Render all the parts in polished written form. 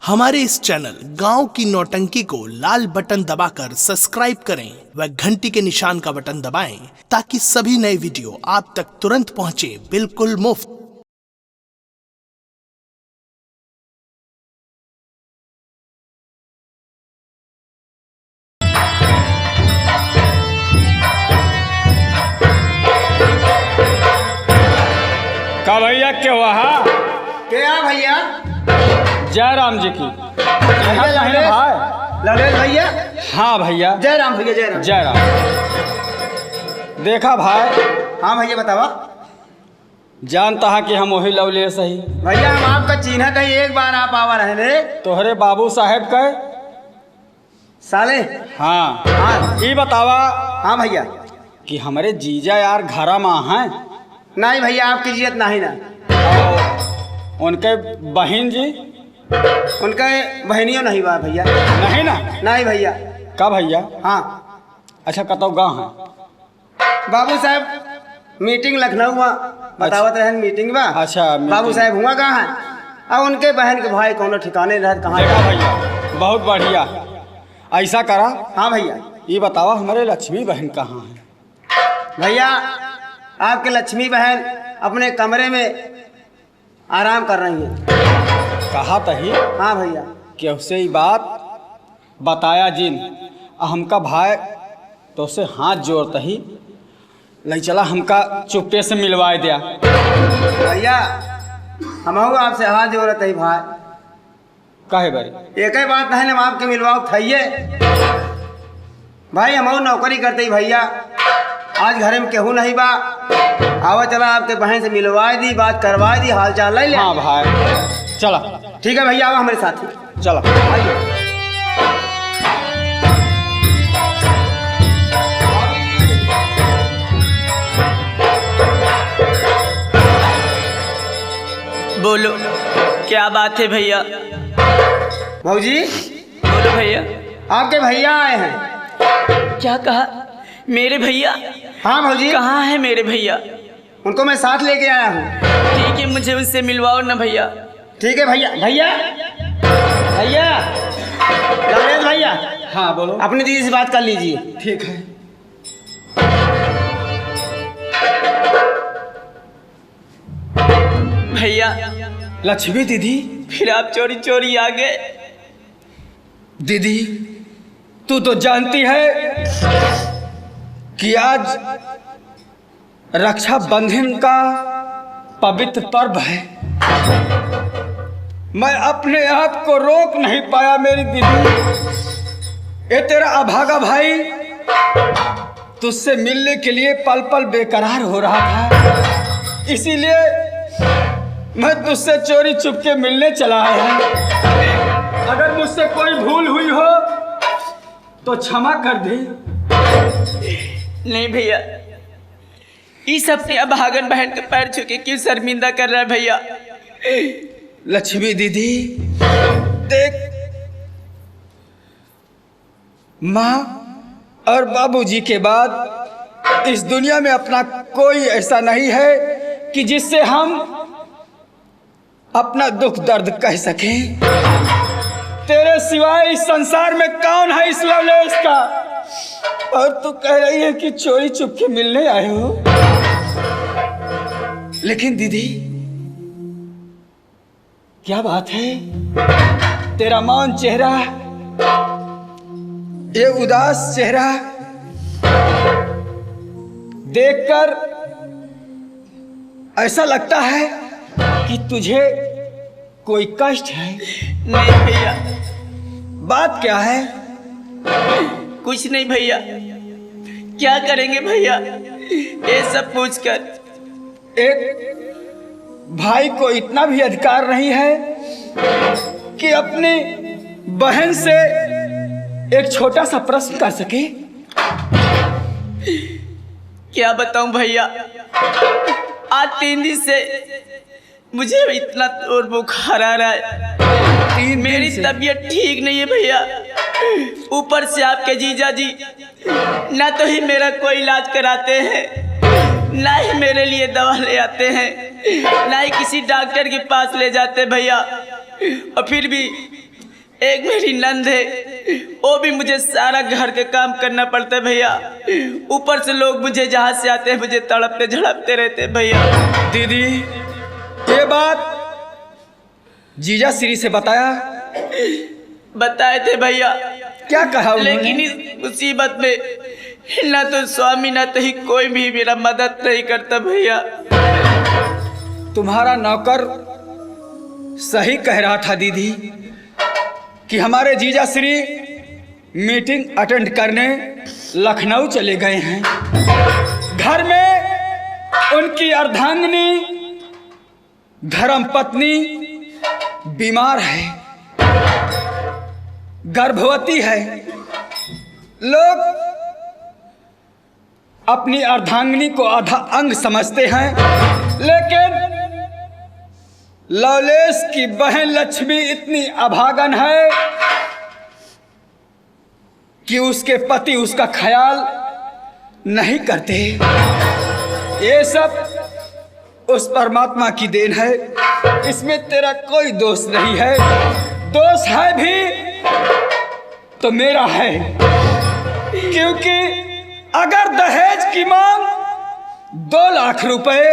हमारे इस चैनल गांव की नौटंकी को लाल बटन दबाकर सब्सक्राइब करें व घंटी के निशान का बटन दबाएं ताकि सभी नए वीडियो आप तक तुरंत पहुंचे बिल्कुल मुफ्त। का भैया क्या वहा क्या भैया? जय राम जी की भाई ललित भैया। हाँ भैया जय राम भैया, जय राम। जय राम। देखा भाई, हाँ भैया बतावा। जानता है कि हम वही लवले सही भैया हम आपका चिन्ह कहीं एक बार आप आवा रहे रे तोहरे बाबू साहेब के साले। हाँ हाँ ये बतावा हाँ भैया। कि हमारे जीजा यार घरा में हैं। नहीं भैया आपकी इज्जत नहीं ना। उनके बहन जी उनका बहनियों नहीं बा भैया। नहीं ना? नहीं भैया। का भैया? हाँ अच्छा कतो गाँव है? बाबू साहब मीटिंग लखनऊ में बतावत रहे मीटिंग बा। अच्छा बाबू साहब हुआ कहाँ है? अब उनके बहन के भाई कोनो ठिकाने रह कहाँ देखा है? भैया बहुत बढ़िया। ऐसा करा, हाँ भैया। ये बतावा हमारे लक्ष्मी बहन कहाँ है? भैया आपके लक्ष्मी बहन अपने कमरे में आराम कर रही है। कहा तही हाँ भैया। कि उससे ही बात बताया जिन हमका भाई तो उससे हाथ जोड़ता ही ले चला हमका चुप्पे से मिलवाए दिया। भैया हम आपसे हाथ जोड़त है भाई। कहे बरी एक ही बात नहीं हम आपके मिलवाओ थइए भाई। हम नौकरी करते ही भैया, आज घर में केहू नहीं बा। आवा चला आपके बहन से मिलवाए दी, बात करवा दी, हाल चाल ले ले। हाँ भाई चला। ठीक है भैया, आओ हमारे साथ चला आइए। बोलो क्या बात है भैया? भाऊजी बोलो भैया। आपके भैया आए हैं। क्या कहा? मेरे भैया? हाँ भाऊजी। कहाँ है मेरे भैया? उनको मैं साथ लेके आया हूँ। ठीक है मुझे उनसे मिलवाओ ना भैया। ठीक है भैया। भैया भैया ललित भैया, हाँ बोलो। अपनी दीदी से बात कर लीजिए। ठीक है। भैया लक्ष्मी दीदी, फिर आप चोरी चोरी आ गए। दीदी तू तो जानती है कि आज रक्षाबंधन का पवित्र पर्व है। मैं अपने आप को रोक नहीं पाया मेरी दीदी। ये तेरा अभागा भाई तुझसे मिलने के लिए पल पल बेकरार हो रहा था, इसीलिए मैं तुझसे चोरी चुपके मिलने चला आया। अगर मुझसे कोई भूल हुई हो तो क्षमा कर दे। नहीं भैया, इस अपने अभागन बहन के पैर छूके क्यों शर्मिंदा कर रहा है भैया? लक्ष्मी दीदी देख, माँ और बाबूजी के बाद इस दुनिया में अपना कोई ऐसा नहीं है कि जिससे हम अपना दुख दर्द कह सकें। तेरे सिवाय इस संसार में कौन है इस लवलेश का? और तू कह रही है कि चोरी चुपके मिलने आए हो। लेकिन दीदी क्या बात है, तेरा मौन चेहरा, ये उदास चेहरा देखकर ऐसा लगता है कि तुझे कोई कष्ट है। नहीं भैया। बात क्या है? कुछ नहीं भैया। क्या करेंगे भैया ये सब पूछकर? एक भाई को इतना भी अधिकार नहीं है कि अपनी बहन से एक छोटा सा प्रश्न कर सके। क्या बताऊं भैया, आज 3 दिन से मुझे इतना और बुखार आ रहा है। मेरी तबीयत ठीक नहीं है भैया। ऊपर से आपके जीजा जी ना तो ही मेरा कोई इलाज कराते हैं, ना ही मेरे लिए दवा ले आते हैं, ना ही किसी डॉक्टर के पास ले जाते भैया। और फिर भी एक मेरी नंद है, वो भी मुझे सारा घर के काम करना पड़ता है भैया। ऊपर से लोग मुझे जहाँ से आते हैं मुझे तड़पते झड़पते रहते हैं भैया। दीदी ये बात जीजा श्री से बताए थे भैया। क्या कहा उन्होंने? लेकिन इस मुसीबत में ना तो स्वामी ना तो ही कोई भी मेरा मदद नहीं करता भैया। तुम्हारा नौकर सही कह रहा था दीदी कि हमारे जीजा श्री मीटिंग अटेंड करने लखनऊ चले गए हैं। घर में उनकी अर्धांगिनी धर्मपत्नी बीमार है, गर्भवती है। लोग अपनी अर्धांगिनी को आधा अंग समझते हैं, लेकिन लवलेश की बहन लक्ष्मी इतनी अभागन है कि उसके पति उसका ख्याल नहीं करते। ये सब उस परमात्मा की देन है, इसमें तेरा कोई दोष नहीं है। दोष है भी तो मेरा है, क्योंकि अगर दहेज की मांग 2 लाख रुपए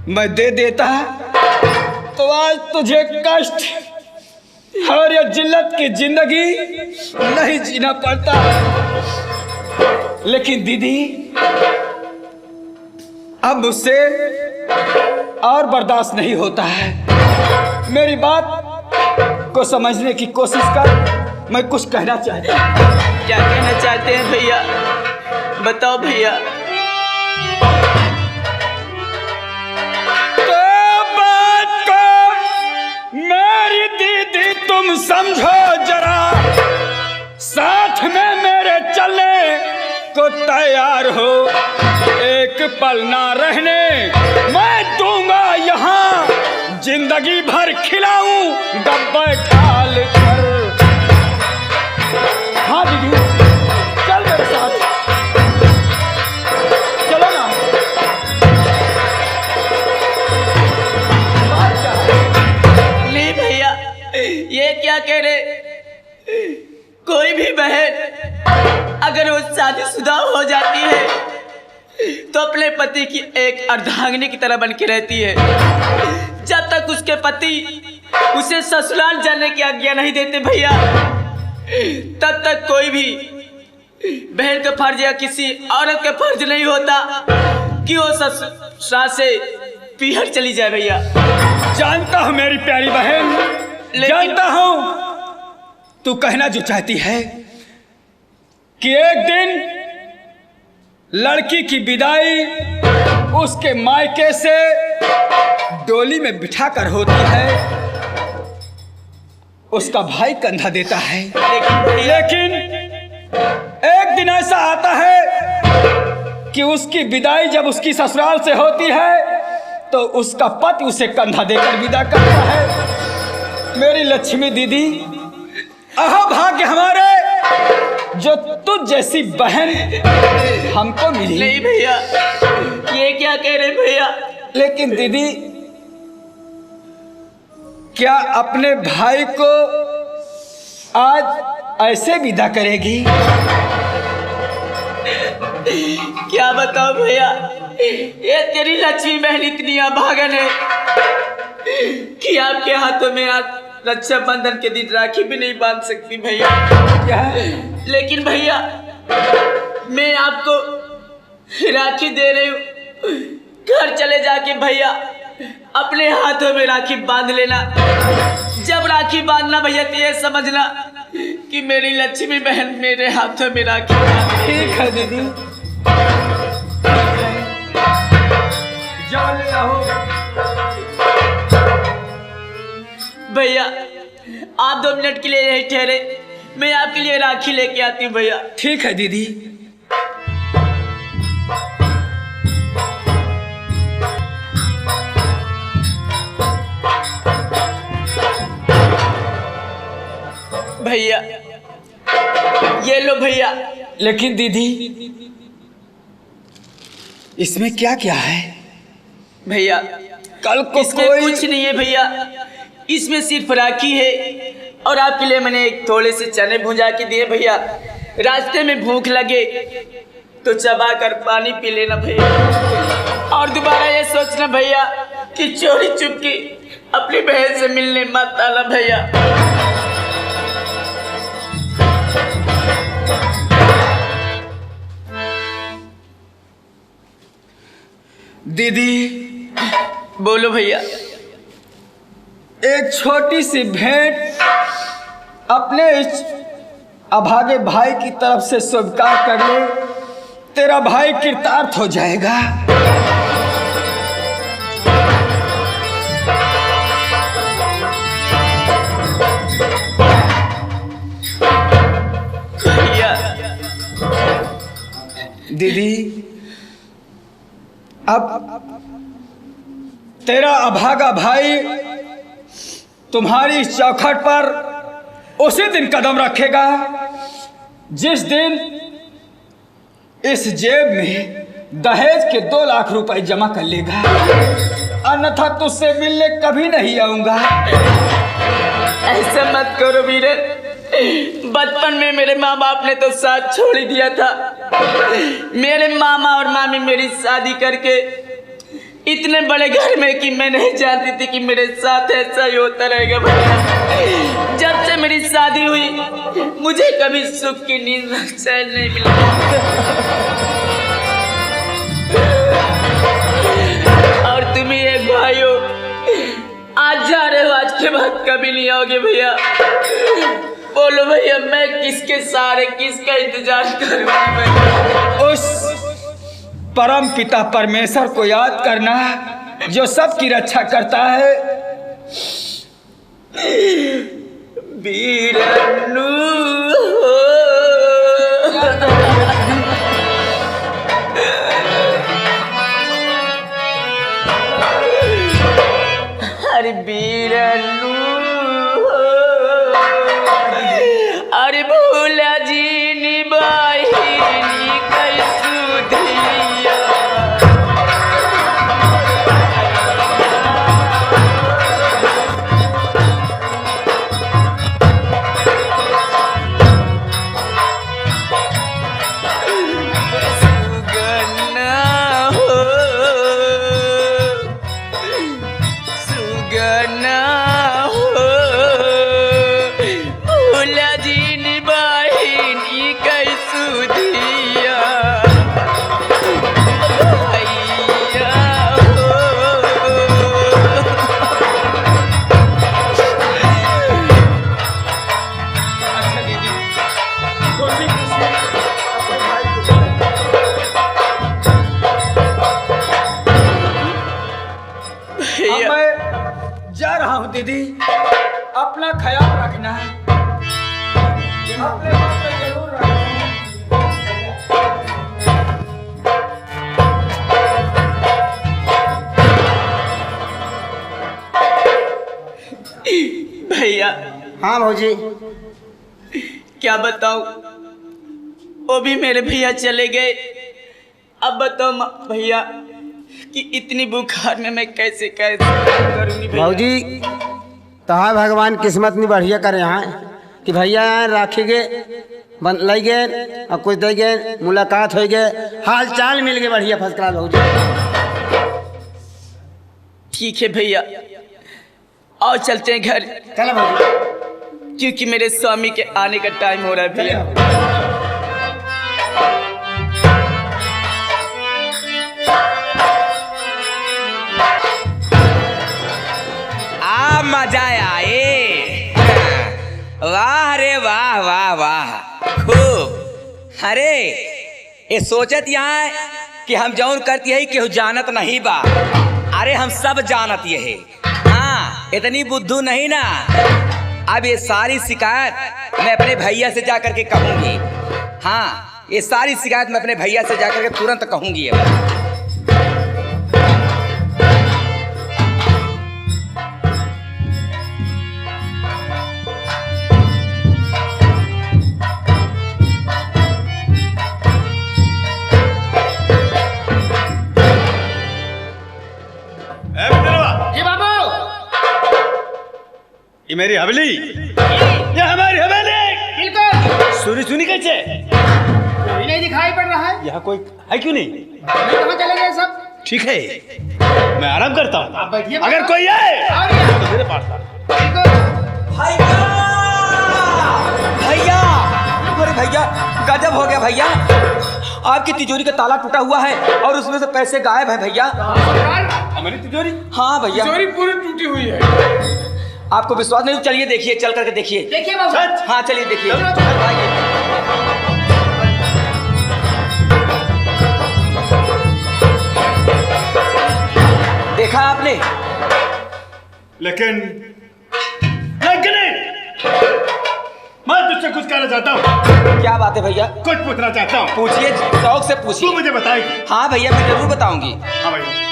मैं दे देता तो आज तुझे कष्ट और ये जिल्लत की जिंदगी नहीं जीना पड़ता। लेकिन दीदी अब मुझसे और बर्दाश्त नहीं होता है। मेरी बात को समझने की कोशिश कर, मैं कुछ कहना चाहता हूँ। क्या कहना चाहते हैं भैया, बताओ भैया। मेरी दीदी तुम समझो जरा, साथ में मेरे चलने को तैयार हो। एक पल ना रहने मैं दूंगा यहाँ, जिंदगी भर खिलाऊं डब्बा ठाल कर। हाँ दीदी चल मेरे साथ, चलो ना। नहीं भैया, ये क्या कह रहे, कोई भी बहन अगर वो शादीशुदा हो जाती है तो अपने पति की एक अर्धांगिनी की तरह बन के रहती है। जब तक उसके पति उसे ससुराल जाने की आज्ञा नहीं देते भैया, तब तक कोई भी बहन का फर्ज या किसी औरत का फर्ज नहीं होता कि वो ससुराल से पीहर चली जाए भैया। जानता हूँ मेरी प्यारी बहन, जानता हूँ तू कहना जो चाहती है कि एक दिन लड़की की विदाई उसके मायके से डोली में बिठाकर होती है, उसका भाई कंधा देता है। लेकिन एक दिन ऐसा आता है कि उसकी विदाई जब उसकी ससुराल से होती है तो उसका पति उसे कंधा देकर विदा करता है। मेरी लक्ष्मी दीदी, अहो भाग्य हमारे जो तुझ जैसी बहन हमको मिली। नहीं भैया, ये क्या कह रहे भैया। लेकिन दीदी क्या अपने भाई को आज ऐसे विदा करेगी? क्या बताओ भैया, ये तेरी लक्ष्मी बहन इतनी अभागन है कि आपके हाथों में आज रक्षाबंधन के दिन राखी भी नहीं बांध सकती भैया। क्या? लेकिन भैया मैं आपको राखी दे रही हूँ, घर चले जाके भैया अपने हाथों में राखी बांध लेना। जब राखी बांधना भैया तो ये समझना कि मेरी लक्ष्मी बहन मेरे हाथों में राखी बांध। ठीक है दीदी, जाओ ले आओ। भैया आप 2 मिनट के लिए यही ठहरे, मैं आपके लिए राखी लेके आती हूँ भैया। ठीक है दीदी। भैया ये लो भैया। लेकिन दीदी इसमें क्या क्या है? भैया कल को इसमें कोई कुछ नहीं है भैया, इसमें सिर्फ राखी है और आपके लिए मैंने एक थोड़े से चने भुंजा के दिए भैया। रास्ते में भूख लगे तो चबा कर पानी पी लेना भैया, और दोबारा ये सोचना भैया कि चोरी चुपके अपनी बहन से मिलने मत आना भैया। दीदी बोलो भैया। एक छोटी सी भेंट अपने इस अभागे भाई की तरफ से स्वीकार कर ले, तेरा भाई कृतार्थ हो जाएगा। भैया दीदी अब तेरा अभागा भाई तुम्हारी चौखट पर उसी दिन कदम रखेगा जिस दिन इस जेब में दहेज के 2 लाख रुपए जमा कर लेगा, अन्यथा तुझसे मिलने कभी नहीं आऊंगा। ऐसा मत करो वीरे, बचपन में मेरे माँ बाप ने तो साथ छोड़ ही दिया था। मेरे मामा और मामी मेरी शादी करके इतने बड़े घर में कि मैं नहीं जानती थी कि मेरे साथ ऐसा ही होता रहेगा भैया। जब से मेरी शादी हुई मुझे कभी सुख की नींद चैन नहीं मिला। और तुम ही एक भाई हो, आज जा रहे हो, आज के बाद कभी नहीं आओगे भैया। बोलो भैया मैं किसके सहारे किसका इंतजार करूं? उस परम पिता परमेश्वर को याद करना जो सबकी रक्षा करता है। वीरन्नू अरे वीरन्नू, अरे भूला जी निभाई कैसु धिया। सुगन्ना हो, सुगन्ना हो, भूला जी निभाई कैसु धिया। भैया हो, अच्छा दीदी, खुशी खुशी अपने भाई को अब भैया मैं जा रहा हूँ दीदी, अपना ख्याल रखना। अपने बात पे जरूर रखना। भैया हाँ भौजी, क्या बताऊं, वो भी मेरे भैया चले गए। अब बताओ भैया कि इतनी बुखार में मैं कैसे करूंगी भैया? भौजी तहार भगवान किस्मत नहीं बढ़िया करे यहाँ कि भैया यहाँ राखी गे बन लग गए और कुछ दे गए, मुलाकात हो गए, हाल चाल मिल गए बढ़िया फर्स्ट क्लास भौजी। ठीक है भैया, और चलते हैं घर, चलो भौजी। क्योंकि मेरे स्वामी के आने का टाइम हो रहा है भैया। आ मजा आए, वाह रे वाह वाह वाह खूब। अरे ये सोचत यहाँ कि हम जौन करती है केहू जानत नहीं बा। अरे हम सब जानत ये है, हाँ इतनी बुद्धू नहीं ना। अब ये सारी शिकायत मैं अपने भैया से जा करके कहूंगी। हाँ ये सारी शिकायत मैं अपने भैया से जा करके तुरंत कहूंगी। अब ये मेरी हवेली, कैसे? कोई नहीं दिखाई पड़ रहा है। यहाँ कोई है क्यों नहीं? कहाँ चले गए सब? ठीक है, मैं आराम करता हूँ। आप बैठिए। अगर कोई है आ गया। तो मेरे पास आ। भैया भैया, अरे भैया गजब हो गया भैया, आपकी तिजोरी का ताला टूटा हुआ है और उसमें से पैसे गायब है भैया। हमारी तिजोरी? हाँ भैया, तिजोरी पूरी टूटी हुई है। आपको विश्वास नहीं? चलिए देखिए, चल करके देखिए। देखिए बाबू। हाँ चलिए देखिए। देखा आपने? लेकिन मैं तुझसे कुछ कहना चाहता हूँ। क्या बात है भैया? कुछ पूछना चाहता हूँ। पूछिए, शौक से तू पूछिए। मुझे बताएगी? हाँ भैया, मैं जरूर बताऊंगी। हाँ भैया।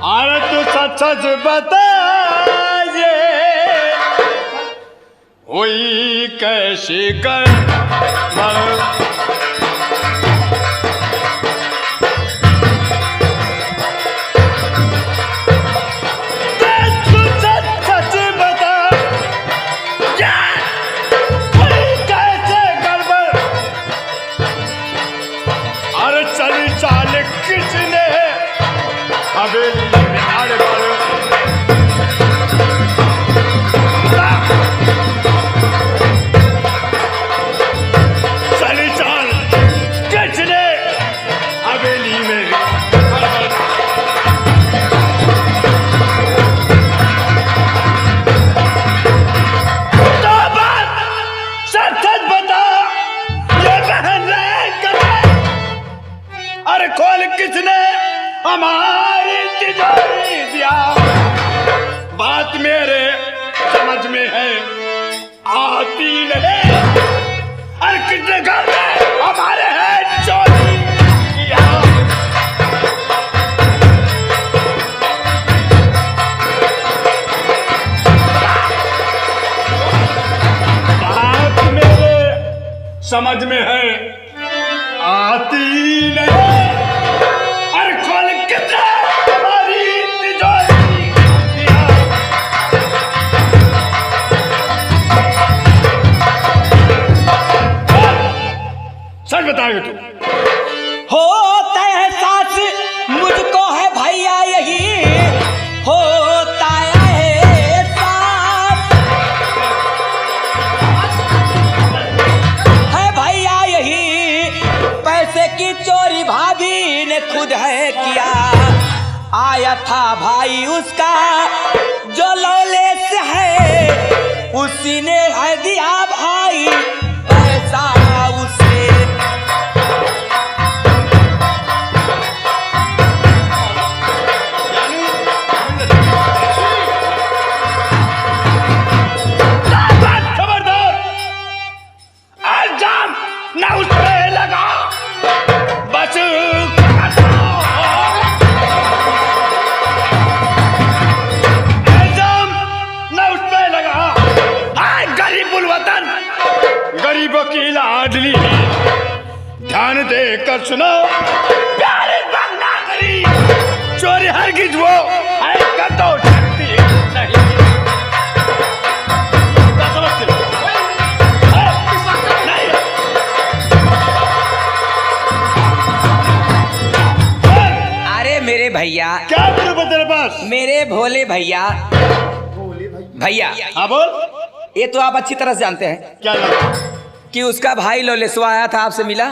अरे तू सच सच बता, ये हुई कैसी कर किसने हमारी तिजोरी दिया? बात मेरे समझ में है आती नहीं। अरे किसने घर में हमारे है चोरी किया? बात मेरे समझ में है आती नहीं। सच बताएगा तू? होता है एहसास मुझको है भैया, यही होता है एहसास है भैया, यही पैसे की चोरी भाभी ने खुद है किया। आया था भाई उसका जो लॉलेस है, उसी ने है दिया भाई पैसा उसे। ना उस पे लगा बस एल्जाम, ना उस पे लगा। आए गरीबुल वतन, गरीबों की लाडली, ध्यान देकर सुनो प्यारे बंगाली, चोरी हरगिज वो है कर दो सकती नहीं। क्या समझते हो? मेरे भैया, क्या प्रूफ है तेरे पास? मेरे भोले भैया। भैया हाँ बोल। ये तो आप अच्छी तरह से जानते हैं क्या जानते? कि उसका भाई लोलेसवा आया था, आपसे मिला?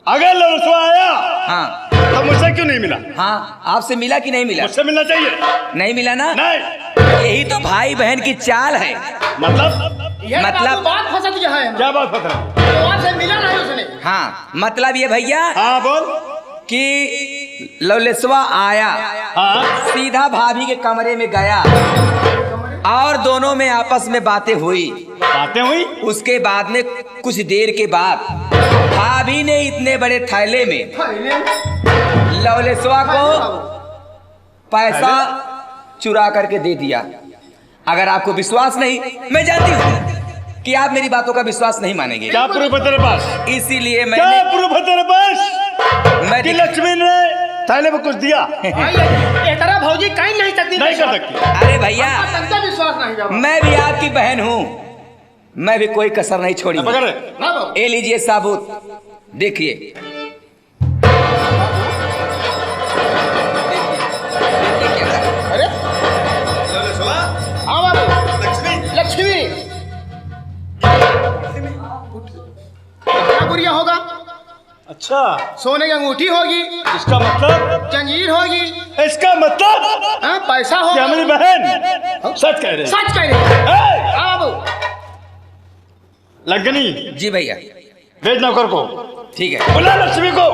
अगर लोलेसवा आया हाँ, तो मुझसे क्यों नहीं मिला? हाँ आपसे मिला कि नहीं मिला? मुझसे मिलना चाहिए। नहीं मिला ना? नहीं। यही तो भाई बहन की चाल है। मतलब बात फंसा दिया है। क्या बात बता रहा? से मिला नहीं उसने। हाँ मतलब ये भैया हाँ बोल। कि लौलेसवा आया, हाँ सीधा भाभी के कमरे में गया और दोनों में आपस में बातें हुई। बातें हुई? उसके बाद में कुछ देर के बाद भाभी ने इतने बड़े थैले में लौलेसवा को पैसा चुरा करके दे दिया। अगर आपको विश्वास नहीं, मैं जानती हूँ कि आप मेरी बातों का विश्वास नहीं मानेंगे। क्या प्रूफ है तेरे पास? इसीलिए क्या प्रूफ है तेरे पास कि लक्ष्मी ने थैले में कुछ दिया एकरा भौजी कहीं नहीं सकती, नहीं कर सकती। अरे भैया तनका विश्वास नहीं जाओ। मैं भी आपकी बहन हूँ, मैं भी कोई कसर नहीं छोड़ी। पकड़ ना बाबू। ये लीजिए साबुत, देखिए। अरे हाँ बाबू, लक्ष्मी क्या गुड़िया होगा? अच्छा, सोने की अंगूठी होगी, इसका मतलब, जंजीर होगी, इसका मतलब हाँ, पैसा कि होगा। हमारी बहन सच कह रही। सच कह रही है। ए, हाँ बाबू। लगनी जी भैया, भेज नौकर को, ठीक है। बुला लक्ष्मी को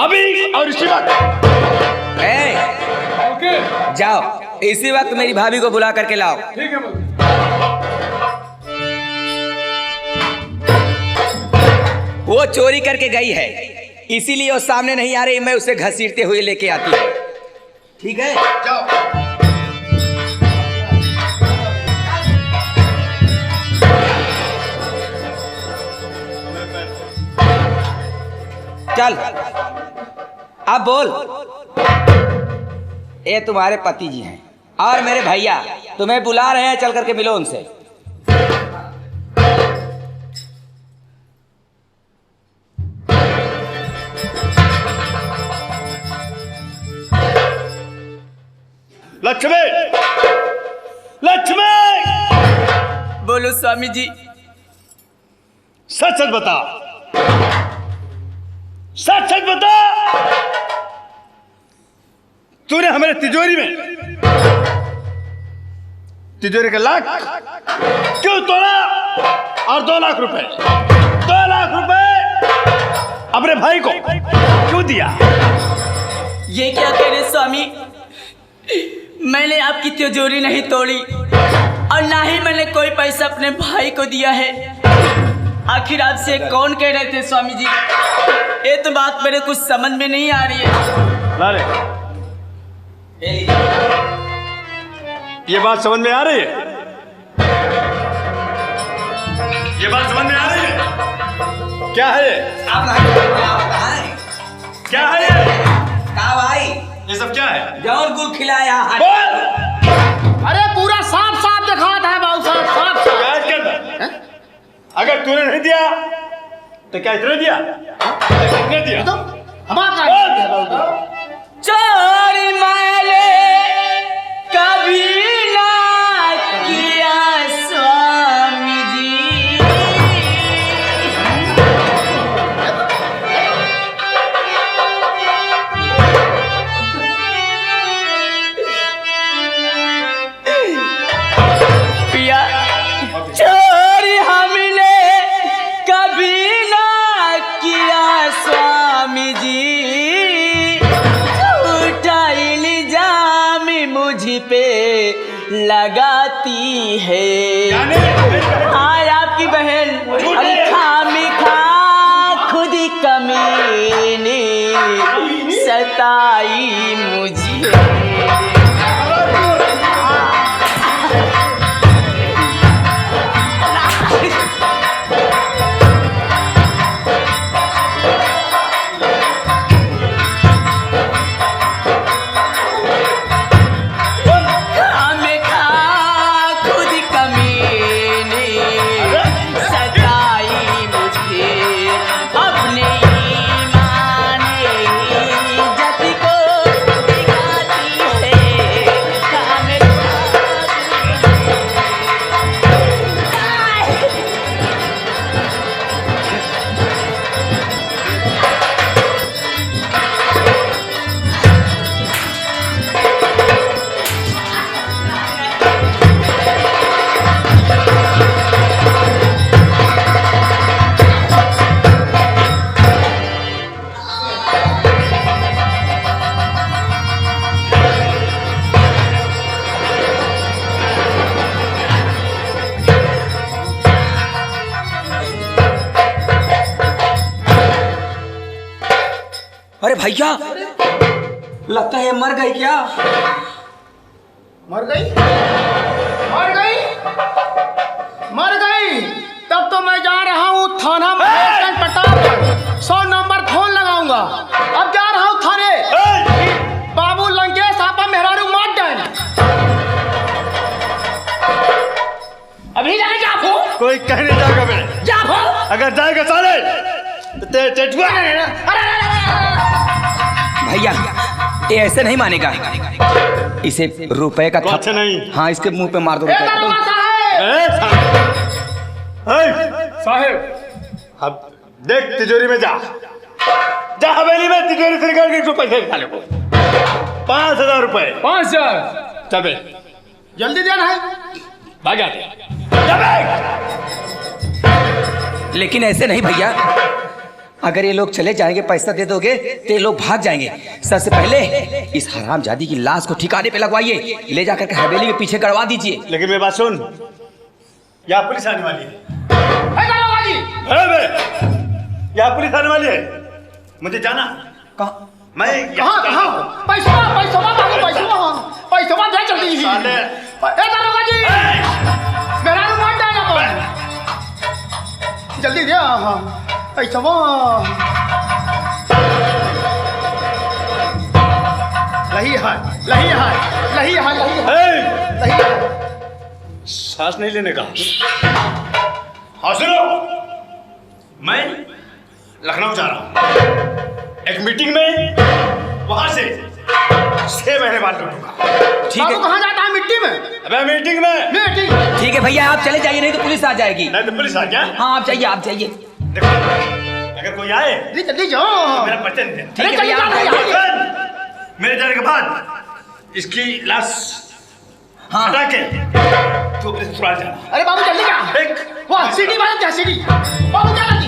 अभी और इसी वक्त। जाओ इसी वक्त मेरी भाभी को बुला करके लाओ। ठीक है बाबू। वो चोरी करके गई है, इसीलिए वो सामने नहीं आ रही, मैं उसे घसीटते हुए लेके आती हूँ। ठीक है, जाओ। चल अब बोल। ये तुम्हारे पति जी हैं और मेरे भैया तुम्हें बुला रहे हैं, चल करके मिलो उनसे। लक्ष्मी, लक्ष्मी, बोलो स्वामी जी। सच सच बता, सच सच बता, तूने हमारे तिजोरी में तिजोरी का लाख क्यों तोड़ा और 2 लाख रुपए, 2 लाख रुपए अपने भाई को क्यों दिया? ये क्या कह रहे स्वामी, मैंने आपकी तिजोरी नहीं तोड़ी और ना ही मैंने कोई पैसा अपने भाई को दिया है। आखिर आपसे कौन कह रहे थे स्वामी जी? ये तो बात मेरे कुछ समझ में नहीं आ रही है। ला रे, ये बात समझ में आ रही है? ये बात समझ में आ रही है? क्या है ये? क्या है ये? कहा भाई, ये सब क्या है? जौन गुल खिलाया बोल। अरे पूरा साफ साफ दिखाता है बाबू साहब, साफ साफ। क्या है इसके अंदर? अगर तूने नहीं दिया तो क्या इतने दिया? कितने दिया? तो हमारा चोरी मैंने कभी ना किया स्वामी जी। पिया, चोरी हमने कभी ना किया स्वामी जी। झूठा इल्जाम मुझ पे लगाती है। हाँ, आपकी बहन अरे खामिखा खुद कमीने सताई मुझे। अरे भैया, लगता है मर गई क्या? मर गई? मर गई? मर गई? तब तो मैं जा रहा हूँ थाना में, 100 नंबर फोन लगाऊंगा। अब जा रहा हूँ थाने। अगर जाएगा साले तो तेरे टेटुआ भैया ये ऐसे नहीं मानेगा, इसे रुपए का अच्छा नहीं। हाँ इसके मुंह पे मार दो रुपए का। साहेब अब देख तिजोरी में जा हवेली में तिजोरी से निकाल के पैसे निकाले को 5,000 रुपए 5,000 चल बे जल्दी देना है। भाग जाते लेकिन ऐसे नहीं भैया, अगर ये लोग चले जाएंगे पैसा दे दोगे तो ये लोग भाग जाएंगे। सबसे पहले इस हरामजादी की लाश को ठिकाने पे लगवाइए, ले जाकर के हवेली के पीछे गड़वा दीजिए। लेकिन मेरी बात सुन, यहाँ पुलिस आने वाली है। यहाँ पुलिस आने वाली है, मुझे जाना। कहाँ? मैं पैसा दे जल्दी ही। साले दारोगा जी मेरा रुमाल देना कौन? जल्दी दे। पैसा लही है। सांस नहीं लेने का। हाँ सुनो, मैं लखनऊ जा रहा हूँ एक मीटिंग में, वहां से 6 महीने बाद लौटूंगा। ठीक है, कहाँ जाता है? मिट्टी में। अबे मीटिंग में। ठीक है भैया आप चले जाइए, नहीं तो पुलिस आ जाएगी। नहीं तो पुलिस आ गया। हाँ आप जाइए, आप जाइए। देखो अगर कोई आए जल्दी जाओ। तो मेरा पर्चा नहीं देना। ठीक है भैया आप जाइए। मेरे जाने के बाद इसकी लाश हाँ हटा के तो अपने ससुराल जाना। अरे बाबू जल्दी जा। एक वाह सीढ़ी वाला क्या सीढ़ी? बाबू क्या लगी?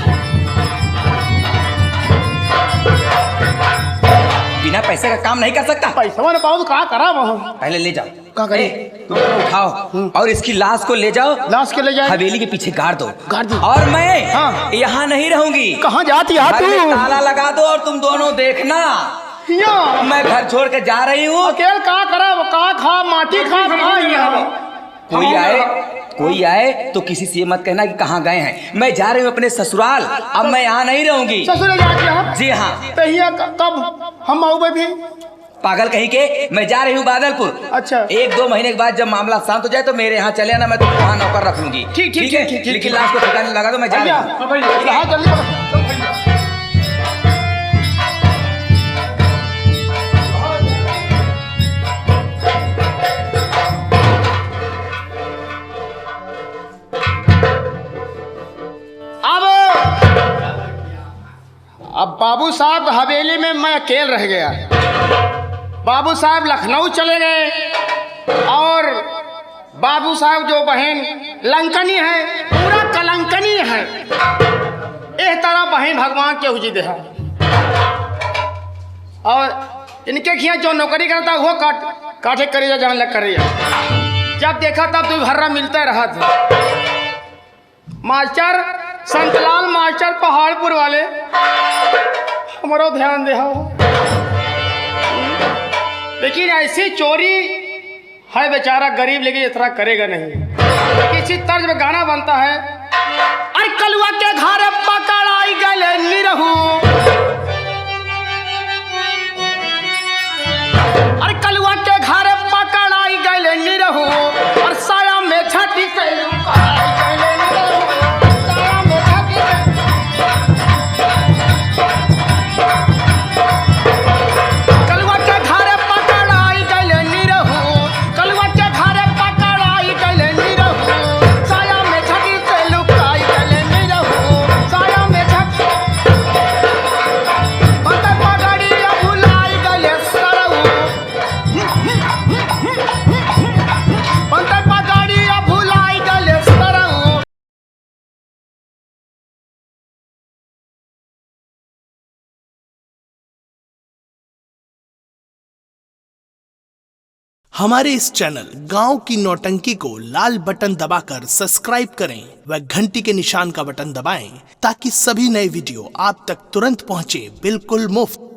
बिना पैसे का काम नहीं कर सकता। पैसा मैंने बाबू कहाँ करा वहाँ? पहले ले जाओ। कहाँ करे? तुम उठाओ और इसकी लाश को ले जाओ, लाश के ले जाए। हवेली के पीछे गाड़ दो। गाड़ दी। और मैं हाँ। यहाँ नहीं रहूंगी। कहाँ जाती है घर में तू? ताला लगा दो और तुम दोनों देखना, यहाँ मैं घर छोड़ के जा रही हूँ। अकेले कहाँ करा? वो कहाँ खा माटी खा कोई आए तो किसी से मत कहना कि कहाँ गए हैं। मैं जा रही हूँ अपने ससुराल, अब मैं यहाँ नहीं रहूंगी। ससुर जाती है? जी हाँ। तो यहाँ कब हम आऊँ भी? पागल कहीं के, मैं जा रही हूँ बादलपुर। अच्छा। 1-2 महीने के बाद जब मामला शांत हो जाए तो मेरे यहाँ चले आना, मैं तुमको वहाँ नौकर रख लूंगी। ठीक है, लेकिन लाश को ठिकाने लगा दो, मैं जा रही हूँ। अब बाबू साहब हवेली में मैं अकेले रह गया। बाबू साहब लखनऊ चले गए और बाबू साहब जो बहन लंकनी है, पूरा कलंकनी है। इस तरह बहन भगवान के उजी दे। और इनके खिया जो नौकरी करता वो काठे करेगा जान लग करेगा। जब देखा तब तो हर्रा मिलता रहा था। मास्टर संतलाल मास्टर पहाड़पुर वाले हमारा ध्यान दे। लेकिन ऐसी चोरी है, बेचारा गरीब लेकिन इतना करेगा नहीं। किसी तर्ज में गाना बनता है, अरे कलुआ के घर पकड़ाई गले निरहू, अरे कलुआ के घर पकड़ाई गले निरहू, और साया में छठी से हमारे इस चैनल गांव की नौटंकी को लाल बटन दबाकर सब्सक्राइब करें व घंटी के निशान का बटन दबाएं ताकि सभी नए वीडियो आप तक तुरंत पहुंचे, बिल्कुल मुफ्त।